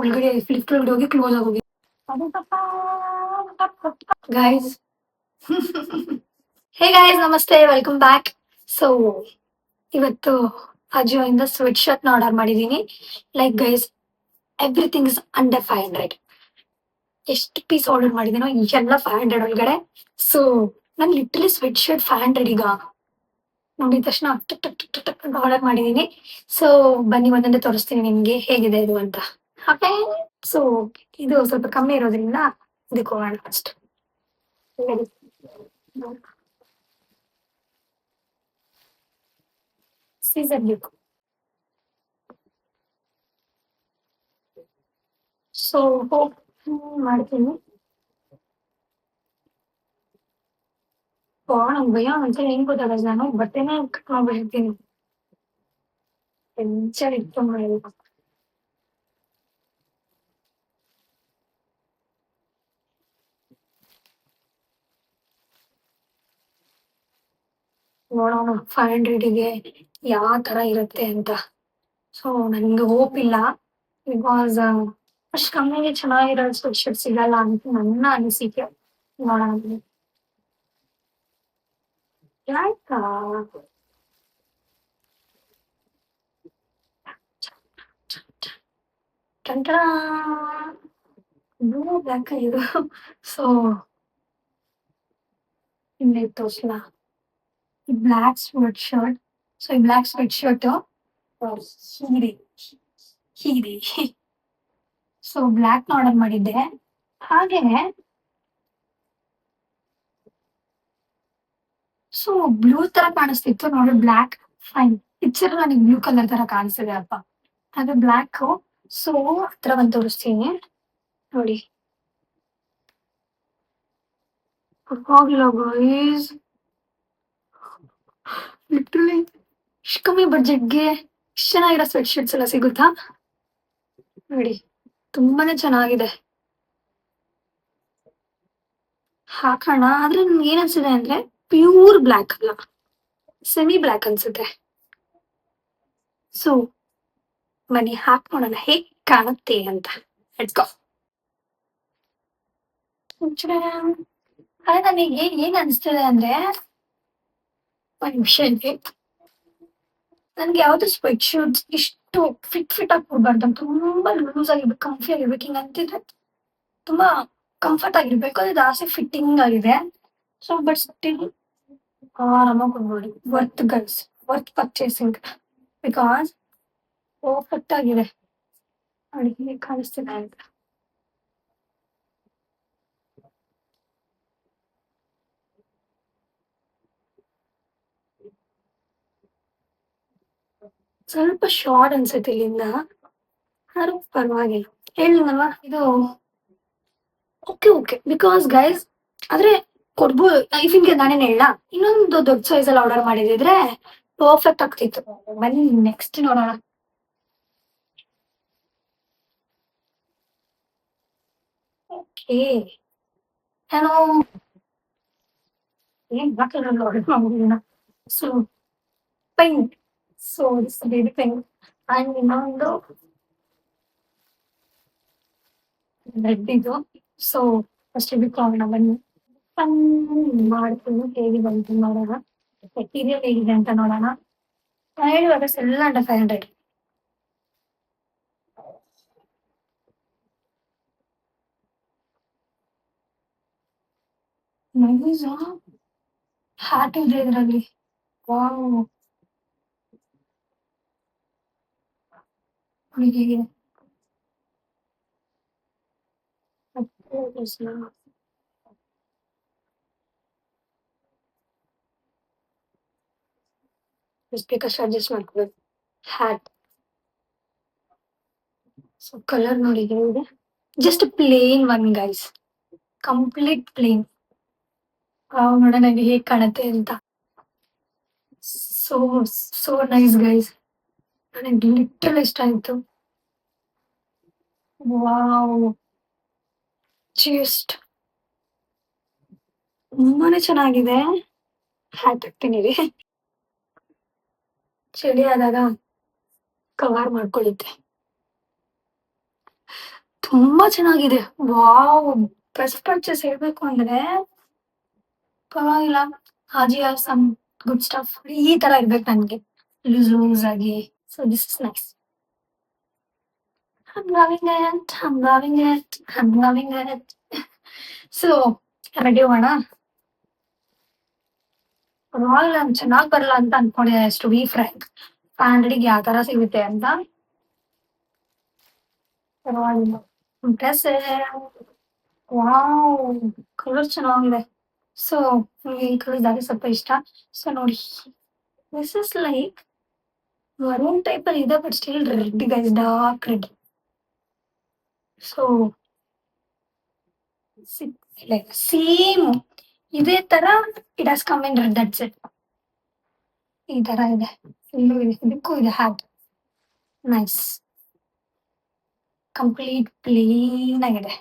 ಒಳಗಡೆ ಲಿಫ್ಟ್ ಒಳಗಡೆ ಹೋಗಿ ಕ್ಲೋಸ್ ಆಗೋಗಿ ಗೈಸ್. ಹೇ ಗೈಸ್, ನಮಸ್ತೆ, ವೆಲ್ಕಮ್ ಬ್ಯಾಕ್. ಸೊ ಇವತ್ತು ಅಜಿಯೋಯಿಂದ ಸ್ವೆಟ್ ಶರ್ಟ್ ನ ಆರ್ಡರ್ ಮಾಡಿದೀನಿ. Like guys, everything is under 500. ಎಷ್ಟು ಪೀಸ್ ಆರ್ಡರ್ ಮಾಡಿದೀನೋ ಎಲ್ಲ 500 ಒಳಗಡೆ. ಸೊ ನಾನು ಲಿಟ್ರಲಿ ಸ್ವೆಟ್ ಶರ್ಟ್ 500 ಈಗ ನೋಡಿದ ತಕ್ಷಣ ಟಕ್ ಟಕ್ ಟಕ್ ಟಕ್ ಅಂತ ಆರ್ಡರ್ ಮಾಡಿದೀನಿ. ಸೊ ಬನ್ನಿ ಒಂದೊಂದೇ ತೋರಿಸ್ತೀನಿ ನಿಮ್ಗೆ ಹೇಗಿದೆ ಇದು ಅಂತ. ಓಕೆ. ಸೊ ಇದು ಸ್ವಲ್ಪ ಕಮ್ಮಿ ಇರೋದ್ರಿಂದ ಇದಕ್ಕೆ ಹೋಗೋಣ ಫಸ್ಟ್. ಸೀಸನ್ ಬೇಕು. ಸೊ ಹೋಪ್ ಮಾಡ್ತೀನಿ. ನಂಗೆ ಭಯ ಒಂದ್ಸಲ ಹೆಂಗ್ ಗೊತ್ತಾಗಲ್ಲ, ನಾನು ಬಟ್ಟೆನೇ ಕಟ್ ಮಾಡ್ಬಿಟ್ಟಿರ್ತೀನಿ. ಟೆನ್ಷನ್ ಇತ್ತು ಮಾಡಿ ನೋಡೋಣ 500ಗೆ ಯಾವ ತರ ಇರುತ್ತೆ ಅಂತ. ಸೊ ನನ್ಗೆ ಹೋಪ್ ಇಲ್ಲ, ಬಿಕಾಸ್ ಅಷ್ಟು ಕಮ್ಮಿಗೆ ಚೆನ್ನಾಗಿರೋ ಸ್ವೆಟ್ ಶರ್ಟ್ ಸಿಗಲ್ಲ ಅಂತ ನನ್ನ ಅನಿಸಿಕೆ. ನೋಡೋಣ ಯಾಕಾ. ಟಂಟಾ ಬ್ಲೂ ಬ್ಲ್ಯಾಕ್ ಇದು. ಸೊ ಇನ್ನೇ ತೋರ್ಸಲ ಈ ಬ್ಲ್ಯಾಕ್ ಸ್ವೆಟ್ ಶರ್ಟ್. ಸೊ ಈ ಬ್ಲ್ಯಾಕ್ ಸ್ವೆಟ್ ಶರ್ಟ್ ಹೀಗಿದೆ ಹೀಗಿದೆ. ಸೊ ಬ್ಲ್ಯಾಕ್ ಆರ್ಡರ್ ಮಾಡಿದ್ದೆ. ಹಾಗೆ ಸೊ ಬ್ಲೂ ತರ ಕಾಣಿಸ್ತಿತ್ತು ನೋಡಿ, ಬ್ಲ್ಯಾಕ್ ಫೈನ್. ಪಿಕ್ಚರ್ ನನಗೆ ಬ್ಲೂ ಕಲರ್ ತರ ಕಾಣಿಸ್ತಿದೆ ಅಪ್ಪ, ಅದು ಬ್ಲ್ಯಾಕ್. ಸೊ ಹತ್ರ ಬಂದು ತೋರಿಸ್ತೀನಿ ನೋಡಿ. ಪರವಾಗಿಲ್ಲ ಗೈಸ್, ಲಿಟ್ರಲಿ ಇಷ್ಟು ಕಮ್ಮಿ ಬಡ್ಜೆಟ್ಗೆ ಇಷ್ಟು ಚೆನ್ನಾಗಿರೋ ಸ್ವೆಟ್ ಶರ್ಟ್ಸ್ ಎಲ್ಲ ಸಿಗುತ್ತಾ ನೋಡಿ. ತುಂಬಾನೇ ಚೆನ್ನಾಗಿದೆ, ಹಾಕೋಣ. ಆದ್ರೆ ನನ್ಗೆ ಏನ್ ಅನ್ಸಿದೆ ಅಂದ್ರೆ ಪ್ಯೂರ್ ಬ್ಲ್ಯಾಕ್ ಅಲ್ಲ, ಸೆಮಿ ಬ್ಲ್ಯಾಕ್ ಅನ್ಸುತ್ತೆ. ಸೊ ಬನ್ನಿ ಹಾಕೋಣ ಹೇಗ್ ಕಾಣುತ್ತೆ ಅಂತ. Let's go. ಅದೇ ನನಗೆ ಏನ್ ಅನ್ಸ್ತಿದೆ ಅಂದ್ರೆ, ಒಂದ್ ನಿಮಿಷ ಇದೆ, ನನ್ಗೆ ಯಾವ್ದು ಸ್ವೆಟ್ ಶರ್ಟ್ಸ್ ಇಷ್ಟು ಫಿಟ್ ಆಗಿ ಕೊಡ್ಬಾರ್ದು, ತುಂಬಾ ಲೂಸ್ ಆಗಿರ್ಬೇಕು, ಕಂಫಿ ಆಗಿರ್ಬೇಕು. ಹಿಂಗ್ ಅಂತಿದ್ರೆ ತುಂಬಾ ಕಂಫರ್ಟ್ ಆಗಿರ್ಬೇಕು, ಅದು ಜಾಸ್ತಿ ಫಿಟ್ಟಿಂಗ್ ಆಗಿದೆ. ಸೊ ಬಟ್ ಸ್ಟಿಲ್ ಆರಾಮಾಗಿ ಕೊಡ್ಬೋದು. Worth guys, worth purchasing, because perfect ಆಗಿದೆ. ನೋಡಿ ಹೇಗೆ ಕಾಣಿಸ್ತಿದೆ ಅಂತ. ಸ್ವಲ್ಪ ಶಾರ್ಟ್ ಅನ್ಸುತ್ತೆ ಇಲ್ಲಿಂದ, ಆದ್ರೂ ಪರವಾಗಿಲ್ಲ. ಹೇಳಿಲ್ವಾ ಇದು ಓಕೆ ಓಕೆ, ಬಿಕಾಸ್ ಗೈಸ್ ಆದ್ರೆ ಕೊಡ್ಬೋದು. ಇಫಿನ್ಗೆ ನಾನೇನ್ ಹೇಳ, ಇನ್ನೊಂದು ದೊಡ್ಡ ಸೈಜ್ ಅಲ್ಲಿ ಆರ್ಡರ್ ಮಾಡಿದಿದ್ರೆ ಪರ್ಫೆಕ್ಟ್ ಆಗ್ತಿತ್ತು. ಬನ್ನಿ ನೆಕ್ಸ್ಟ್ ನೋಡೋಣ. ಓಕೆ, ನಾನು ಏನ್ ಬಾಕಲಲ್ಲಿ ಆರ್ಡರ್ ಮಾಡಿದೀನ. So paint, so baby paint and ಇನ್ನೊಂದು ರೆಡ್ ಇದು. ಸೊ ಫಸ್ಟ್ ಬಿಟ್ಕೋಣ ಬನ್ನಿ. ಮಾಡ್ತೀನಿ ಹೇಗೆ ಬಂತು ನೋಡೋಣ, ಮೆಟೀರಿಯಲ್ ಹೇಗಿದೆ ಅಂತ ನೋಡೋಣ. ಹೇಳಿವಾಗ ಎಲ್ಲ ಅಂಡರ್ 500. ನೈಸ್ ಹ್ಯಾಟ್ ಇದೆ ಇದರಲ್ಲಿ. ವಾವ್, ಹೇಗಿದೆ ಎಷ್ಟು ಬೇಕಷ್ಟು ಅಡ್ಜಸ್ಟ್ ಮಾಡ್ಕೋಬೇಕು. ಹ್ಯಾಟ್ ಸೊ ಕಲರ್ ನೋಡಿ ಹೇಗಿದೆ, just plain one guys, complete plain. ನೋಡೋಣ ಇದು ಹೇಗ್ ಕಾಣುತ್ತೆ ಅಂತ. ಸೊ ಸೋ ನೈಸ್ ಗೈಸ್, ನನಗೆ ಲಿಟ್ರಲ್ ಇಷ್ಟ ಆಯ್ತು. ವಾವ್, ಜಸ್ಟ್ ತುಂಬಾನೇ ಚೆನ್ನಾಗಿದೆ. ಹ್ಯಾಟ್ ಹಾಕ್ತೀನಿ ರೀ, ಚಳಿ ಆದಾಗ ಕವರ್ ಮಾಡ್ಕೊಳ್ಳುತ್ತೆ. ತುಂಬಾ ಚೆನ್ನಾಗಿದೆ. ವಾವ್! ಬೆಸ್ಟ್ ಪರ್ಚೇಸ್ ಹೇಳ್ಬೇಕು ಅಂದ್ರೆ ಪರವಾಗಿಲ್ಲ. ಹಾಜಿಯಾ ಸಮ್ ಗುಡ್ ಸ್ಟಫ್. ಈ ತರ ಇರ್ಬೇಕು ನನ್ಗೆ. ಲೂಸ್ ಲೂಸ್ ಆಗಿ. So this is nice. I'm loving it. I'm loving it. I'm loving it. So ready ಹೋಗೋಣ. ಪರವಾಗಿಲ್ಲ ನಾನ್ ಚೆನ್ನಾಗ್ ಬರಲ್ಲ ಅಂತ ಅನ್ಕೊಂಡಿದ್ದೆ ಟು ಬಿ ಫ್ರಾಂಕ್. 500ಗೆ ಯಾವ ತರ ಸಿಗುತ್ತೆ ಅಂತ. ಪರವಾಗಿಲ್ಲ. ಇಂಪ್ರೆಸಿವ್. ವಾವ್! ಕಲರ್ ಚೆನ್ನಾಗಿದೆ. ಸೊ ನಂಗೆ ಈ ಕಲರ್ ಜಾಸ್ತಿ ಸ್ವಲ್ಪ ಇಷ್ಟ. ಸೊ ನೋಡಿ, this is like maroon type ಅಲ್ಲಿ ಇದೆ but still red guys, dark red. So like same ಇದೇ ತರ it has come in red, that's it. ಈ ತರ ಇದೆ, ಇಲ್ಲೂ ಇದೆ, ಇದಕ್ಕೂ ಇದೆ ಹ್ಯಾಟ್. ನೈಸ್. ಕಂಪ್ಲೀಟ್ ಪ್ಲೇನ್ ಆಗಿದೆ.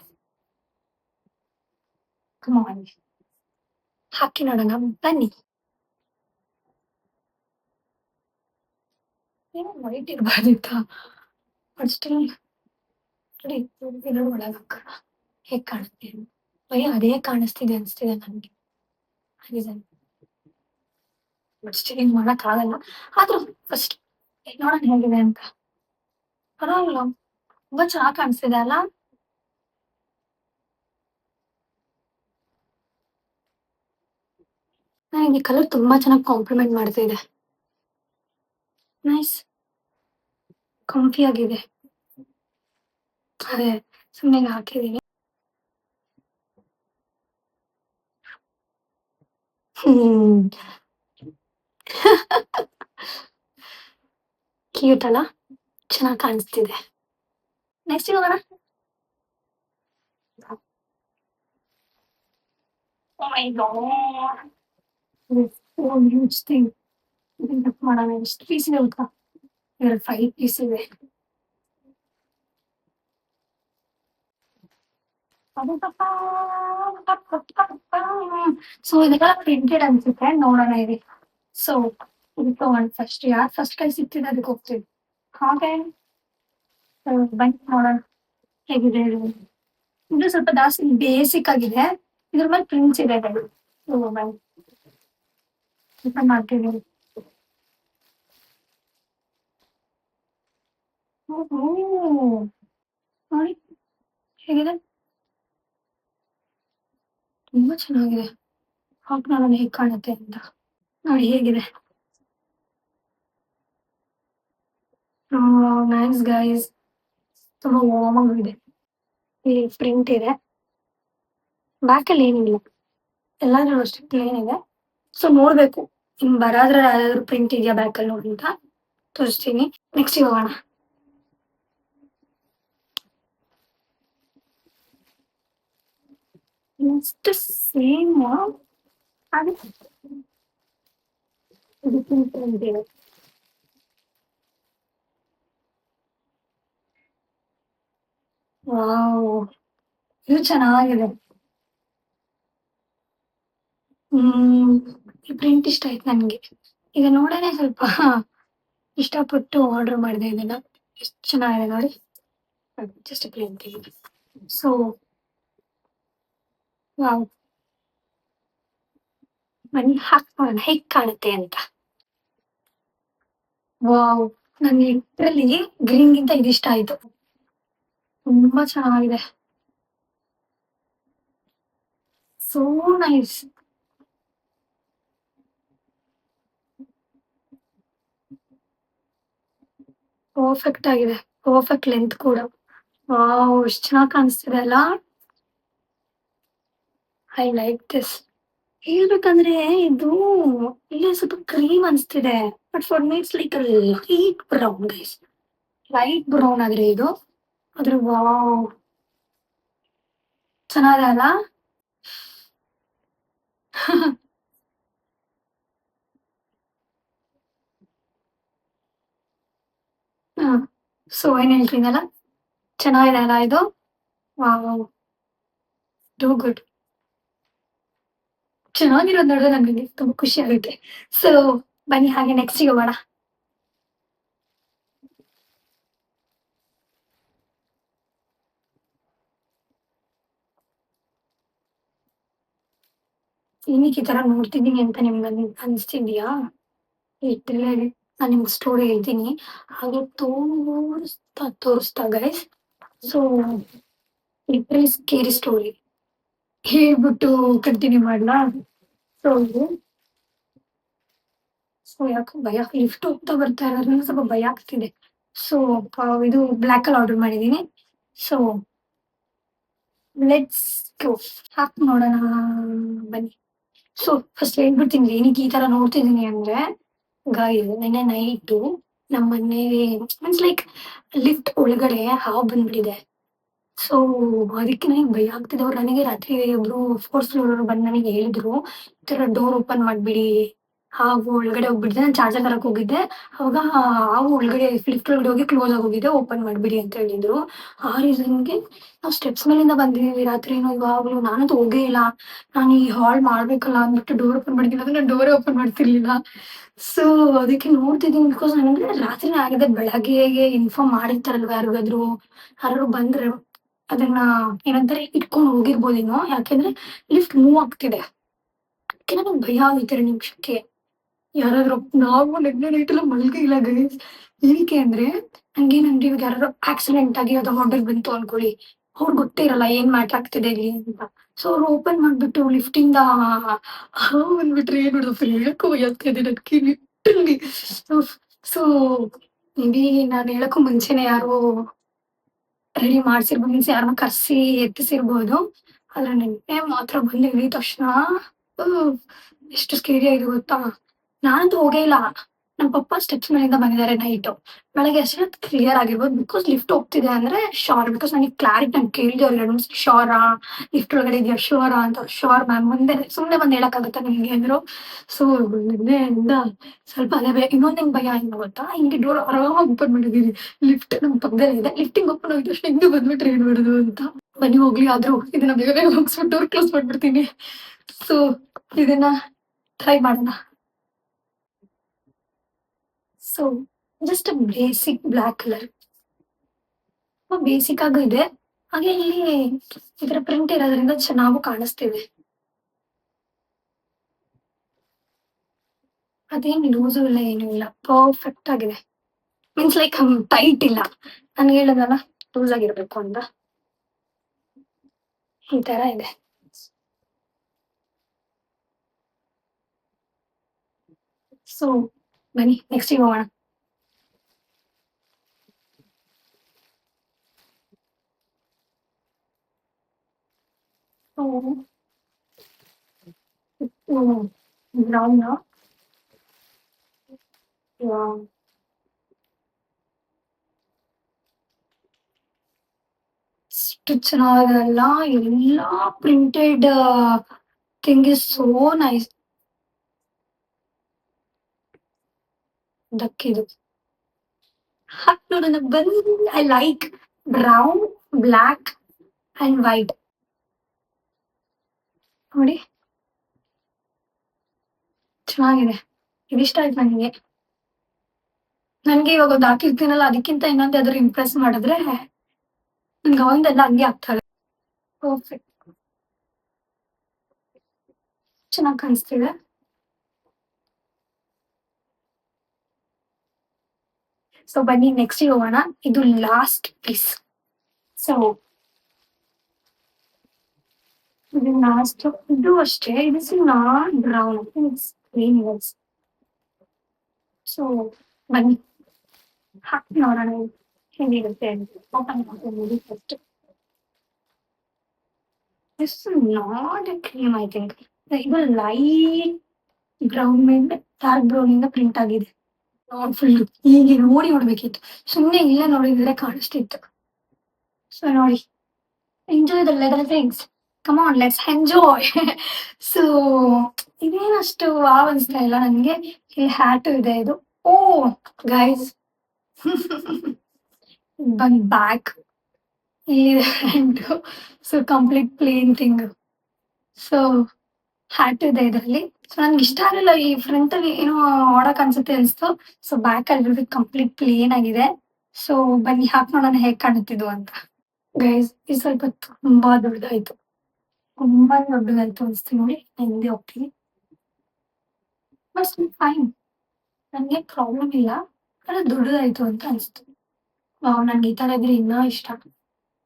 ಕಮ್ ಆನ್, ಹಾಕಿ ನೋಡೋಣ ಬನ್ನಿ. ಏನೋ ವೈಟ್ ಇರಬಾರ್ದಿತ್ತ ಬಟ್ ಸ್ಟಿಲ್ ನೋಡಿ, ಎರಡು ಒಳಗೆ ಹಾಕೋಣ ಹೇಗ್ ಕಾಣುತ್ತೆ. ಬರೀ ಅದೇ ಕಾಣಿಸ್ತಿದೆ ಅನಿಸ್ತಿದೆ ನನಗೆ. ಹಾಗಿದೆ ಬಟ್ ಸ್ಟಿಲ್ ಹಿಂಗ್ ಮಾಡಕ್ ಆಗಲ್ಲ. ಆದ್ರೂ ಫಸ್ಟ್ ನೋಡೋಣ ಹೇಗಿದೆ ಅಂತ. ಪರವಾಗಿಲ್ಲ, ತುಂಬಾ ಚೆನ್ನಾಗಿ ಕಾಣಿಸ್ತಿದೆ ಅಲ್ಲ. ನನಗೆ ಕಲರ್ ತುಂಬಾ ಚೆನ್ನಾಗಿ ಕಾಂಪ್ಲಿಮೆಂಟ್ ಮಾಡ್ತಿದೆ. ನೈಸ್, ಕಂಫಿ ಆಗಿದೆ. ಅದೇ ಸುಮ್ಮನೆ ಹಾಕಿದೀನಿ. ಹ್ಮ್ ಕ್ಯೂಟ್ ಅಲ್ಲ, ಚೆನ್ನಾಗಿ ಕಾಣಿಸ್ತಿದೆ. ನೆಕ್ಸ್ಟ್ ಹೋಗೋಣ. Oh my god. This so huge thing. ಇದನ್ನ ಕಟ್ ಮಾಡೋಣ. ಎಷ್ಟು ಪೀಸ್ ಇದೆ ಗೊತ್ತಾ? 5 ಪೀಸ್ ಇದೆ. ಸೊ ಇದೆಲ್ಲ ಪ್ರಿಂಟೆಡ್ ಅನ್ಸುತ್ತೆ, ನೋಡೋಣ ಇರಿ. ಸೊ ಇದು ತಗೊಂಡು ಫಸ್ಟ್ ಯಾರು ಫಸ್ಟ್ ಕೈ ಸಿಗ್ತಿದೆ ಅದಕ್ಕೆ ಹೋಗ್ತೀವಿ. ಹಾಗೆ ಬನ್ನಿ ನೋಡೋಣ ಹೇಗಿದೆ ಇದು. ಇದು ಸ್ವಲ್ಪ ಜಾಸ್ತಿ ಬೇಸಿಕ್ ಆಗಿದೆ, ಇದ್ರ ಮೇಲೆ ಪ್ರಿಂಟ್ಸ್ ಇದೆ. ಬನ್ನಿ ಓಪನ್ ಮಾಡ್ತೀವಿ. ನೋಡಿ ಹೇಗಿದೆ, ತುಂಬಾ ಚೆನ್ನಾಗಿದೆ. ಹಾಕ್ ನೋಡೋಣ ಹೇಗ್ ಕಾಣುತ್ತೆ ಅಂತ. ನೋಡಿ ಹೇಗಿದೆ. ನೈಸ್ ಗೈಸ್, ತುಂಬಾ ವಾರ್ಮ್ ಆಗಿದೆ. ಇಲ್ಲಿ ಪ್ರಿಂಟ್ ಇದೆ, ಬ್ಯಾಕ್ ಅಲ್ಲಿ ಏನಿಲ್ಲ, ಎಲ್ಲಾದ್ರೂ ಅಷ್ಟೇ ಪ್ಲೇನ್ ಇದೆ. ಸೊ ನೋಡ್ಬೇಕು ಇನ್ ಬರಾದ್ರೆ ಯಾವ್ದಾದ್ರು ಪ್ರಿಂಟ್ ಇದೆಯಾ ಬ್ಯಾಕ್ ಅಲ್ಲಿ ನೋಡಿ ಅಂತ ತೋರಿಸ್ತೀನಿ. ನೆಕ್ಸ್ಟ್ ಹೋಗೋಣ. ನೆಕ್ಸ್ಟ್ ಸೇಮ್ ಅದು ಪ್ರಿಂಟ್ ಇದೆ. ವಾವ್, ಇದು ಚೆನ್ನಾಗಿದೆ. ಹ್ಮ್ ಈ ಪ್ರಿಂಟ್ ಇಷ್ಟ ಆಯ್ತು ನನ್ಗೆ. ಈಗ ನೋಡೋಣ ಸ್ವಲ್ಪ ಇಷ್ಟಪಟ್ಟು ಆರ್ಡರ್ ಮಾಡಿದೆ ಇದನ್ನ. ಎಷ್ಟು ಚೆನ್ನಾಗಿದೆ ನೋಡಿ, just plane thing. So wow, ಬನ್ನಿ ಹಾಕೋಣ ಹೇಗ್ ಕಾಣುತ್ತೆ ಅಂತ. ವಾವ್, ನನ್ಗೆ ಲಿಟ್ರಲಿ ಗ್ರೀನ್ ಗಿಂತ ಇದಿಷ್ಟ ಆಯ್ತು. ತುಂಬಾ ಚೆನ್ನಾಗಿದೆ. So nice. ಪರ್ಫೆಕ್ಟ್ ಆಗಿದೆ, ಪರ್ಫೆಕ್ಟ್ ಲೆಂತ್ ಕೂಡ. ವಾವ್, ಎಷ್ಟು ಚೆನ್ನಾಗಿ ಕಾಣಿಸ್ತಿದೆ ಅಲ್ಲ. I like this. ಹೇಳ್ಬೇಕಂದ್ರೆ ಇದು ಇಲ್ಲಿ ಸ್ವಲ್ಪ ಕ್ರೀಮ್ ಅನಿಸ್ತಿದೆ, but for me it's like light brown guys. Light brown ಆದ್ರೆ ಇದು, ಆದ್ರೆ ವಾವ್ ಚೆನ್ನಾಗಿದೆ ಅಲ್ಲ. ಸೊ ಏನ್ ಹೇಳ್ತೀನಲ್ಲ, ಚೆನ್ನಾಗಿದೆ ಅಲ್ಲ ಇದು. Wow, too good. ಚೆನ್ನಾಗಿರೋದು ನೋಡಿದ್ರೆ ನನಗೆ ತುಂಬಾ ಖುಷಿ ಆಗುತ್ತೆ. ಸೊ ಬನ್ನಿ ಹಾಗೆ ನೆಕ್ಸ್ಟ್ ಹೋಗೋಣ. ಏನಕ್ಕೆ ಈ ತರ ನೋಡ್ತಿದ್ದೀನಿ ಅಂತ ನಿಮ್ಗೆ ಅನ್ಸ್ತಿದ್ಯಾ? ಲಿಟ್ರಲಿ ನಾನು ನಿಮ್ಗೆ ಸ್ಟೋರಿ ಹೇಳ್ತೀನಿ. ಹಾಗೆ ತೋರಿಸ್ತಾ guys. So literally scary story ಹೇಳ್ಬಿಟ್ಟು ಕಂಟಿನ್ಯೂ ಮಾಡ್ಲಾ? ಸೊ ಸೊ ಯಾಕೋ ಭಯ, ಲಿಫ್ಟ್ ಹೋಗ್ತಾ ಬರ್ತಾ ಇರೋದ್ರಿಂದ ಸ್ವಲ್ಪ ಭಯ ಆಗ್ತಿದೆ. ಸೊ ಇದು ಬ್ಲಾಕ್ ಅಲ್ಲಿ ಆರ್ಡರ್ ಮಾಡಿದೀನಿ. So let's go. ಹಾಕ್ ನೋಡೋಣ, ಬನ್ನಿ. ಸೊ ಫಸ್ಟ್ ಹೇಳ್ಬಿಡ್ತೀನಿ ಏನಕ್ಕೆ ಈ ತರ ನೋಡ್ತಿದೀನಿ ಅಂದ್ರೆ, ಗಾಯ್ಸ್ ನೆನ್ನೆ ನೈಟು ನಮ್ಮ ಮನೇಲಿ ಮೀನ್ಸ್ ಲೈಕ್ ಲಿಫ್ಟ್ ಒಳಗಡೆ ಹಾವು ಬಂದ್ಬಿಟ್ಟಿದೆ. ಸೊ ಅದಕ್ಕೆ ನನಗೆ ಭಯ ಆಗ್ತಿದೆ. ಅವ್ರು ನನಗೆ ರಾತ್ರಿ ಒಬ್ರು ಫೋರ್ತ್ ಫ್ಲೋರ್ ಅವ್ರು ಬಂದು ನನಗೆ ಹೇಳಿದ್ರು, ಈ ತರ ಡೋರ್ ಓಪನ್ ಮಾಡ್ಬಿಡಿ, ಹಾವು ಒಳಗಡೆ ಹೋಗ್ಬಿಟ್ಟಿದೆ. ನಾನು ಚಾರ್ಜರ್ ತರಕ್ ಹೋಗಿದ್ದೆ, ಅವಾಗ ಹಾವು ಒಳಗಡೆ ಲಿಫ್ಟ್ ಒಳಗಡೆ ಹೋಗಿ ಕ್ಲೋಸ್ ಆಗೋಗಿದೆ, ಓಪನ್ ಮಾಡ್ಬಿಡಿ ಅಂತ ಹೇಳಿದ್ರು. ಆ ರೀಸನ್ಗೆ ನಾವು ಸ್ಟೆಪ್ಸ್ ಮೇಲಿಂದ ಬಂದಿದೀವಿ ರಾತ್ರಿನೂ ಇವಾಗ್ಲೂ. ನಾನಂತೂ ಹೋಗೇ ಇಲ್ಲ. ನಾನು ಈ ಹಾಲ್ ಮಾಡ್ಬೇಕಲ್ಲ ಅಂದ್ಬಿಟ್ಟು ಡೋರ್ ಓಪನ್ ಮಾಡಿದ್ದೀನಿ, ಅದನ್ನ ಡೋರೇ ಓಪನ್ ಮಾಡ್ತಿರ್ಲಿಲ್ಲ. ಸೊ ಅದಕ್ಕೆ ನೋಡ್ತಿದ್ದೀನಿ. ಬಿಕಾಸ್ ನನಗೆ ರಾತ್ರಿನೇ ಆಗಿದೆ, ಬೆಳಗ್ಗೆಗೆ ಇನ್ಫಾರ್ಮ್ ಮಾಡಿರ್ತಾರಲ್ವ ಯಾರಿಗಾದ್ರು, ಯಾರು ಬಂದ್ರೆ ಅದನ್ನ ಏನಂತಾರೆ ಇಟ್ಕೊಂಡು ಹೋಗಿರ್ಬೋದೇನೋ. ಯಾಕೆಂದ್ರೆ ಲಿಫ್ಟ್ ಮೂವ್ ಆಗ್ತಿದೆ, ಅದಕ್ಕೆ ನನಗೆ ಭಯ ಆಗೈತೆ 2 ನಿಮಿಷಕ್ಕೆ. ಯಾರಾದ್ರೂ ನಾವು ನೆನ್ನೆ ನೈಟ್ ಎಲ್ಲ ಮಲ್ಗಿಲ್ಲ ಗೈಸ್. ಏನಕ್ಕೆ ಅಂದ್ರೆ ನಂಗೇನಂದ್ರೆ ಇವಾಗ ಯಾರಾದ್ರು ಆಕ್ಸಿಡೆಂಟ್ ಆಗಿ ಅದು ಹೊರಟೋಗ್ ಬಂತು ಅನ್ಕೊಳ್ಳಿ, ಅವ್ರಿಗೆ ಗೊತ್ತೇ ಇರಲ್ಲ ಏನ್ ಮ್ಯಾಟರ್ ಆಗ್ತಿದೆ ಇಲ್ಲಿ ಅಂತ. ಸೊ ಅವ್ರು ಓಪನ್ ಮಾಡ್ಬಿಟ್ಟು ಲಿಫ್ಟಿಂದ ಬಂದ್ಬಿಟ್ರೆ ಏನ್ ಮಾಡೋದು, ಹೇಳಕ್ಕೂ ಭಯ ಆಗ್ತಿದೆ ನನ್ಗೆ ಲಿಟ್ರಲಿ. ಸೊ ಮೇ ಬಿ ನಾನು ಹೇಳಕ್ಕೂ ಮುಂಚೆನೆ ಯಾರೋ ರೆಡಿ ಮಾಡ್ಸಿರ್ಬೋದು, ಮೀನ್ಸ್ ಯಾರನ್ನ ಕರ್ಸಿ ಎತ್ತಿಸಿರ್ಬೋದು. ಆದ್ರೆ ನೆನ್ನೆ ಮಾತ್ರ ಬಂದು ಇಳಿದ ತಕ್ಷಣ ಹ್ಮ್, ಎಷ್ಟು ಸ್ಕೇರಿ ಆಗಿದೆ ಗೊತ್ತಾ? ನಾನಂತೂ ಹೋಗೇ ಇಲ್ಲ. ನಮ್ಮ ಪಪ್ಪ ಸ್ಟೆಪ್ಸ್ ಮೇಲಿಂದ ಬಂದಿದ್ದಾರೆ ನೈಟು. ಬೆಳಗ್ಗೆ ಅಷ್ಟೊತ್ತಿಗೆ ಕ್ಲಿಯರ್ ಆಗಿರ್ಬೋದು. ಬಿಕಾಸ್ ಲಿಫ್ಟ್ ಹೋಗ್ತಿದೆ ಅಂದ್ರೆ ಶ್ಯೂರ್. ಬಿಕಾಸ್ ನನಗೆ ಕ್ಲಾರಿಟಿ ನಾನು ಕೇಳಿದೆ ಅವ್ರು 2 ನಿಮಿಷ ಶ್ಯೂರಾ? ಲಿಫ್ಟ್ ಒಳಗಡೆ ಇದೆಯಾ ಶ್ಯೂರಾ ಅಂತ. ಶ್ಯೂರ್ ಮ್ಯಾಮ್, ಮುಂದೆ ಸುಮ್ಮನೆ ಬಂದು ಹೇಳಕ್ಕಾಗತ್ತಾ ನಿಮಗೆ ಅಂದ್ರು. ಸೊ ನಿನ್ನೆಯಿಂದ ಸ್ವಲ್ಪ ಅದೇ ಭಯ. ಇನ್ನೊಂದೇನು ಭಯ ಏನು ಗೊತ್ತಾ? ಹಿಂಗೆ ಡೋರ್ ಆರಾಮಾಗಿ ಓಪನ್ ಮಾಡಿದೀನಿ, ಲಿಫ್ಟ್ ನಮ್ಮ ಪಕ್ಕದಲ್ಲೇ ಇದೆ. ಲಿಫ್ಟಿಂಗ್ ಓಪನ್ ಆಗಿದ ತಕ್ಷಣ ಹಿಂಗೆ ಬಂದ್ಬಿಟ್ರೆ ಏನ್ ಮಾಡೋದು ಅಂತ. ಬನ್ನಿ ಹೋಗ್ಲಿ, ಆದ್ರೂ ಇದನ್ನ ಬೇಗ ಬೇಗ ಮುಗಿಸ್ಬಿಟ್ಟು ಡೋರ್ ಕ್ಲೋಸ್ ಮಾಡ್ಬಿಡ್ತೀನಿ. ಸೊ ಇದನ್ನ ಟ್ರೈ ಮಾಡೋಣ. So just basic black colour, basic ಆಗೂ ಇದೆ. ಹಾಗೆ ಇಲ್ಲಿ ಇದರ ಪ್ರಿಂಟ್ ಇರೋದ್ರಿಂದ ಚೆನ್ನಾಗೂ ಕಾಣಿಸ್ತಿದೆ. ಅದೇನು ಲೂಸು ಇಲ್ಲ, ಏನೂ ಇಲ್ಲ, ಪರ್ಫೆಕ್ಟ್ ಆಗಿದೆ. ಮೀನ್ಸ್ ಲೈಕ್ ಟೈಟ್ ಇಲ್ಲ. ನಾನು ಹೇಳೋದಲ್ಲ ಲೂಸ್ ಆಗಿರ್ಬೇಕು ಅಂತ, ಈ ತರ ಇದೆ. ಸೊ ಬನ್ನಿ ನೆಕ್ಸ್ಟ್ ಹೋಗೋಣ. ಬ್ರೌನ್ ಎಷ್ಟು ಚೆನ್ನಾಗಲ್ಲ, ಎಲ್ಲ printed thing is so nice. ದಕ್ಕಿದು ಹಾಕ್ ನೋಡೋಣ ಬನ್ನಿ. I like brown, black and white. ನೋಡಿ ಚೆನ್ನಾಗಿದೆ, ಇದಿಷ್ಟ ಆಯ್ತು ನನಗೆ. ನನ್ಗೆ ಇವಾಗ ಒಂದು ಹಾಕಿರ್ತೀನಲ್ಲ, ಅದಕ್ಕಿಂತ ಇನ್ನೊಂದು ಯಾವ್ದಾದ್ರು ಇಂಪ್ರೆಸ್ ಮಾಡಿದ್ರೆ ನನ್ಗೆ ಅವಾಗಿಂದೆಲ್ಲ ಹಂಗೆ ಆಗ್ತದೆ. ಪರ್ಫೆಕ್ಟ್, ಚೆನ್ನಾಗಿ ಕಾಣಿಸ್ತಿದೆ. ಸೊ ಬನ್ನಿ ನೆಕ್ಸ್ಟ್ ಹೋಗೋಣ. ಇದು ಲಾಸ್ಟ್ ಪೀಸ್. ಸೊ ಇದು ಲಾಸ್ಟ್. ಇದು ಅಷ್ಟೇ, ಇದು not brown, green wise. So ಬನ್ನಿ ಹಾಕಿ ನೋಡೋಣ ಹೇಗಿರುತ್ತೆ ಅಂತ. ಓಪನ್ ಮಾಡ್ತೀನಿ first. This not a cream I think. ಇದು ಲೈಟ್ ಬ್ರೌನ್ ಮೇಲೆ ಡಾರ್ಕ್ ಬ್ರೌನ್ ಇಂದ ಪ್ರಿಂಟ್ ಆಗಿದೆ. ನಾಟ್ ಫುಲ್ ಹೀಗೆ ನೋಡಿ ನೋಡ್ಬೇಕಿತ್ತು, ಸುಮ್ಮನೆ ಇಲ್ಲ ನೋಡಿದ್ರೆ ಕಾಣಿಸ್ತಿತ್ತು. ಸೊ ನೋಡಿ, enjoy the leather things. Come on let's enjoy. So ಇದೇನಷ್ಟು ವಾವ್ ಅನಿಸ್ತಾ ಇಲ್ಲ ನನಗೆ. ಇಲ್ಲಿ ಹ್ಯಾಟು ಇದೆ. ಇದು ಓ ಗೈಸ್, ಬಂದ್ ಬ್ಯಾಕ್ ಇಲ್ಲಿ hand. So complete plain thing. So hat ಇದೆ ಇದರಲ್ಲಿ. ಸೊ ನನ್ಗೆ ಇಷ್ಟ ಆಗಲಿಲ್ಲ, ಈ ಫ್ರಂಟ್ ಅಲ್ಲಿ ಏನೋ ಆಡಕ್ ಅನ್ಸುತ್ತೆ ಅನ್ಸ್ತು. ಸೊ ಬ್ಯಾಕ್ ಅಲ್ಲಿ ಕಂಪ್ಲೀಟ್ ಪ್ಲೇನ್ ಆಗಿದೆ. ಸೊ ಬನ್ನಿ ಹಾಕ್ ನೋಡೋಣ ಹೇಗ್ ಕಾಣುತ್ತಿದ್ದು ಅಂತ. ಗೈಸ್ ಇದು ಸ್ವಲ್ಪ ತುಂಬಾ ದೊಡ್ಡದಾಯ್ತು. ತುಂಬಾ ದೊಡ್ಡದಾಯ್ತು ಅನ್ಸ್ತು ನೋಡಿ. ನಾನು ಹಿಂದೆ ಹೋಗ್ತೀನಿ. But fine. ನನ್ಗೇನ್ ಪ್ರಾಬ್ಲಮ್ ಇಲ್ಲ. ಆದ್ರೆ ದೊಡ್ಡದಾಯ್ತು ಅಂತ ಅನ್ಸ್ತು. ವಾವ್! ನನ್ಗೆ ಈ ತರ ಇದ್ರೆ ಇನ್ನೂ ಇಷ್ಟ.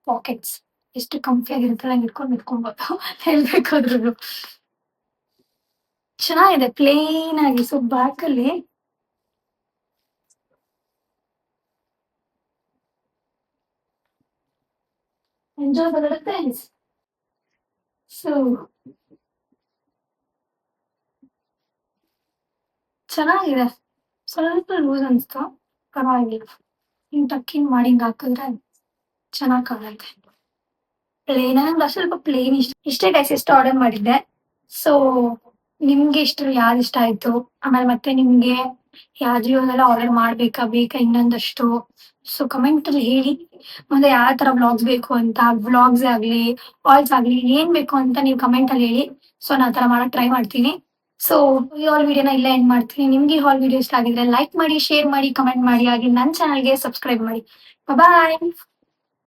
ಪಾಕೆಟ್ಸ್ ಎಷ್ಟು ಕಂಫಿ ಆಗಿರುತ್ತೆ ನಂಗೆ ಇಟ್ಕೊಂಡ್ಬೋದು ಹೇಳ್ಬೇಕಾದ್ರುನು. ಚೆನ್ನಾಗಿದೆ ಪ್ಲೇನ್ ಆಗಿ. ಸೊ ಬ್ಯಾಕಲ್ಲಿ ಎಂಜಾಯಬಲ್ ಇರುತ್ತೆ. ಸೊ ಚೆನ್ನಾಗಿದೆ. ಸ್ವಲ್ಪ ಲೂಸ್ ಅನ್ಸ್ತು. ಪರವಾಗಿಲ್ಲ. ಹಿಂಗ್ ಟಕ್ ಇನ್ ಮಾಡಿ ಹಿಂಗ್ ಹಾಕಿದ್ರೆ ಚೆನ್ನಾಗ್ ಕಾಣುತ್ತೆ. ಪ್ಲೇನ್ ನಂಗೆ ಸ್ವಲ್ಪ ಪ್ಲೇನ್ ಇಷ್ಟ. ಇಷ್ಟೇ ಗೈಸ್ ಇಷ್ಟು ಆರ್ಡರ್ ಮಾಡಿದ್ದೆ. ಸೊ ನಿಮ್ಗೆ ಇಷ್ಟು ಯಾವ್ದು ಇಷ್ಟ ಆಯ್ತು? ಆಮೇಲೆ ಮತ್ತೆ ನಿಮ್ಗೆ ಯಾವ್ದ್ರಲ್ಲೆಲ್ಲ ಆರ್ಡರ್ ಮಾಡ್ಬೇಕಾ? ಬೇಕಾ ಇನ್ನೊಂದಷ್ಟು? ಸೊ ಕಮೆಂಟ್ ಅಲ್ಲಿ ಹೇಳಿ. ಮುಂದೆ ಯಾವ ತರ ವ್ಲಾಗ್ಸ್ ಬೇಕು ಅಂತ, ವ್ಲಾಗ್ಸ್ ಆಗ್ಲಿ, ಕಾಲ್ಸ್ ಆಗ್ಲಿ, ಏನ್ ಬೇಕು ಅಂತ ನೀವು ಕಮೆಂಟ್ ಅಲ್ಲಿ ಹೇಳಿ. ಸೊ ನಾನು ಆ ತರ ಮಾಡಕ್ ಟ್ರೈ ಮಾಡ್ತೀನಿ. ಸೊ ಈ ಹಾಲ್ ವಿಡಿಯೋನ ಇಲ್ಲೇ ಎಂಡ್ ಮಾಡ್ತೀನಿ. ನಿಮ್ಗೆ ಈ ಹಾಲ್ ವಿಡಿಯೋ ಇಷ್ಟ ಆಗಿದ್ರೆ ಲೈಕ್ ಮಾಡಿ, ಶೇರ್ ಮಾಡಿ, ಕಮೆಂಟ್ ಮಾಡಿ, ಹಾಗೆ ನನ್ನ ಚಾನಲ್ಗೆ ಸಬ್ಸ್ಕ್ರೈಬ್ ಮಾಡಿ. ಬಾಯ್.